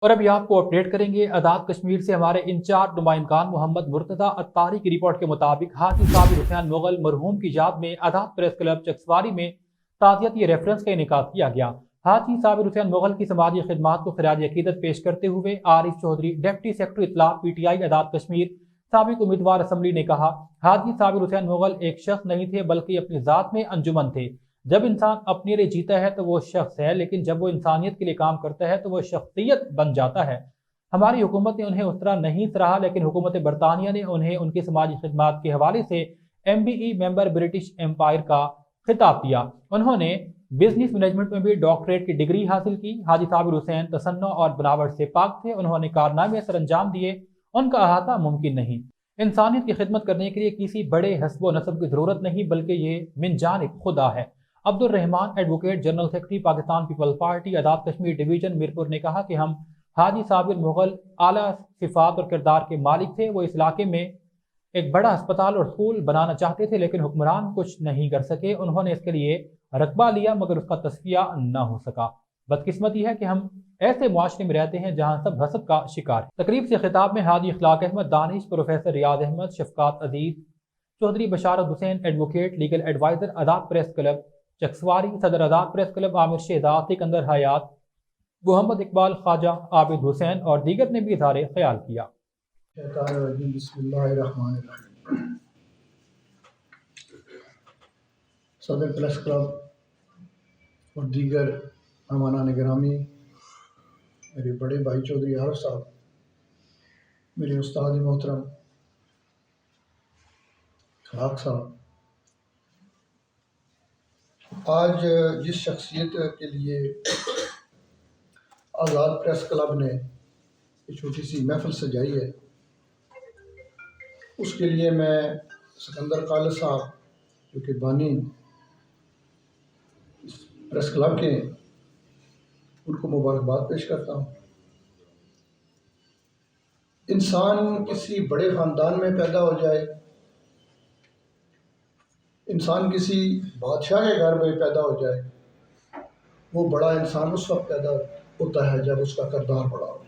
اور ابھی آپ کو اپڈیٹ کریں گے آزاد کشمیر سے ہمارے انچارج نمائندگان محمد مرتضی اتاری کی رپورٹ کے مطابق حاجی صابر حسین مغل مرحوم کی یاد میں آزاد پریس کلب چکسواری میں تعزیتی ریفرنس کا انعقاد کیا گیا۔ حاجی صابر حسین مغل کی سماجی خدمات کو خراج عقیدت پیش کرتے ہوئے عارف چودھری ڈپٹی سیکرٹری اطلاع P T I Azad Kashmir سابق امیدوار اسمبلی نے کہا، حاجی صابر حسین مغل ایک شخص نہیں تھے بلکہ اپنی ذات میں انجمن تھے۔ جب انسان اپنے لیے جیتا ہے تو وہ شخص ہے، لیکن جب وہ انسانیت کے لیے کام کرتا ہے تو وہ شخصیت بن جاتا ہے۔ ہماری حکومت نے انہیں اس طرح نہیں سراہا، لیکن حکومت برطانیہ نے انہیں ان کی سماجی خدمات کے حوالے سے MBE ممبر برٹش امپائر کا خطاب دیا۔ انہوں نے بزنس مینجمنٹ میں بھی ڈاکٹریٹ کی ڈگری حاصل کی۔ حاجی صابر حسین تصنع اور بناوٹ سے پاک تھے، انہوں نے کارنامے سر انجام دیے، ان کا احاطہ ممکن نہیں۔ انسانیت کی خدمت کرنے کے لیے کسی بڑے حسب و نسب کی ضرورت نہیں، بلکہ یہ من جانب خدا ہے۔ Abdul Rahman advocate general secretary Pakistan People Party Azad Kashmir division Mirpur نے کہا کہ ہم حاجی صابر مغل اعلیٰ صفات اور کردار کے مالک تھے۔ وہ اس علاقے میں ایک بڑا ہسپتال اور اسکول بنانا چاہتے تھے، لیکن حکمران کچھ نہیں کر سکے۔ انہوں نے اس کے لیے رقبہ لیا مگر اس کا تصفیہ نہ ہو سکا۔ بدقسمتی ہے کہ ہم ایسے معاشرے میں رہتے ہیں جہاں سب حسد کا شکار ہے۔ تقریب سے خطاب میں حاجی اخلاق احمد دانش، پروفیسر ریاض احمد، شفقات عزیز چودھری، بشارت حسین ایڈوکیٹ لیگل ایڈوائزر آزاد پریس کلب چکسواری، صدر آزاد پریس کلب عامر شہزاد، سکندر حیات، محمد اقبال، خواجہ عابد حسین اور دیگر نے بھی اظہار خیال کیا۔ بسم اللہ الرحمن الرحیم۔ صدر پریس کلب اور دیگر مہمانان گرامی، میرے بڑے بھائی چودھری عارف صاحب، میرے استاد محترم اخلاق صاحب، آج جس شخصیت کے لیے آزاد پریس کلب نے یہ چھوٹی سی محفل سجائی ہے، اس کے لیے میں سکندر خالد صاحب جو کہ بانی پریس کلب کے ہیں، ان کو مبارکباد پیش کرتا ہوں۔ انسان کسی بڑے خاندان میں پیدا ہو جائے، انسان کسی بادشاہ کے گھر میں پیدا ہو جائے، وہ بڑا انسان اس وقت پیدا ہوتا ہے جب اس کا کردار بڑا ہو۔